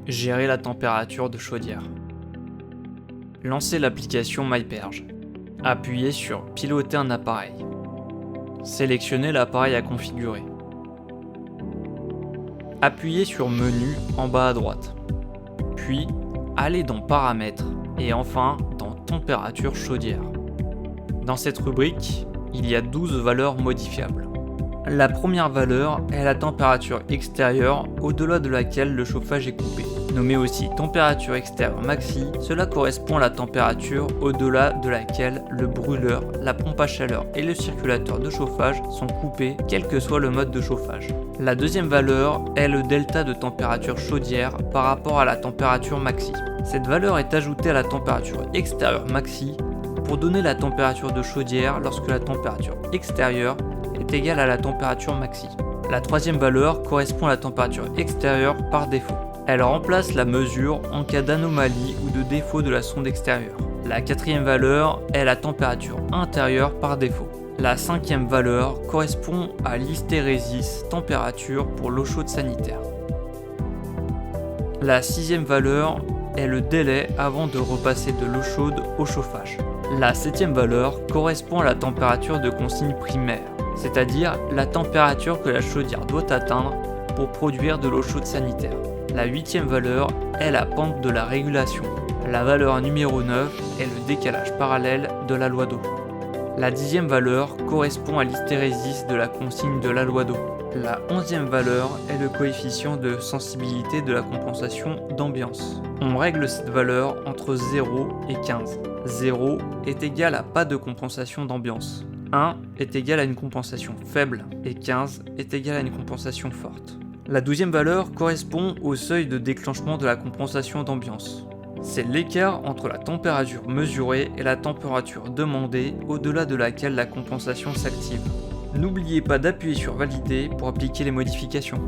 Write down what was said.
Gérer la température de chaudière. Lancez l'application MyPerge. Appuyez sur Piloter un appareil. Sélectionnez l'appareil à configurer. Appuyez sur Menu en bas à droite. Puis, allez dans Paramètres et enfin dans Température chaudière. Dans cette rubrique, il y a 12 valeurs modifiables. La première valeur est la température extérieure au-delà de laquelle le chauffage est coupé. Nommée aussi température extérieure maxi, cela correspond à la température au-delà de laquelle le brûleur, la pompe à chaleur et le circulateur de chauffage sont coupés, quel que soit le mode de chauffage. La deuxième valeur est le delta de température chaudière par rapport à la température maxi. Cette valeur est ajoutée à la température extérieure maxi pour donner la température de chaudière lorsque la température extérieure est égale à la température maxi. La troisième valeur correspond à la température extérieure par défaut. Elle remplace la mesure en cas d'anomalie ou de défaut de la sonde extérieure. La quatrième valeur est la température intérieure par défaut. La cinquième valeur correspond à l'hystérésis température pour l'eau chaude sanitaire. La sixième valeur est le délai avant de repasser de l'eau chaude au chauffage. La septième valeur correspond à la température de consigne primaire, c'est-à-dire la température que la chaudière doit atteindre pour produire de l'eau chaude sanitaire. La huitième valeur est la pente de la régulation. La valeur numéro 9 est le décalage parallèle de la loi d'eau. La dixième valeur correspond à l'hystérésis de la consigne de la loi d'eau. La onzième valeur est le coefficient de sensibilité de la compensation d'ambiance. On règle cette valeur entre 0 et 15. 0 est égal à pas de compensation d'ambiance. 1 est égal à une compensation faible et 15 est égal à une compensation forte. La douzième valeur correspond au seuil de déclenchement de la compensation d'ambiance. C'est l'écart entre la température mesurée et la température demandée au-delà de laquelle la compensation s'active. N'oubliez pas d'appuyer sur Valider pour appliquer les modifications.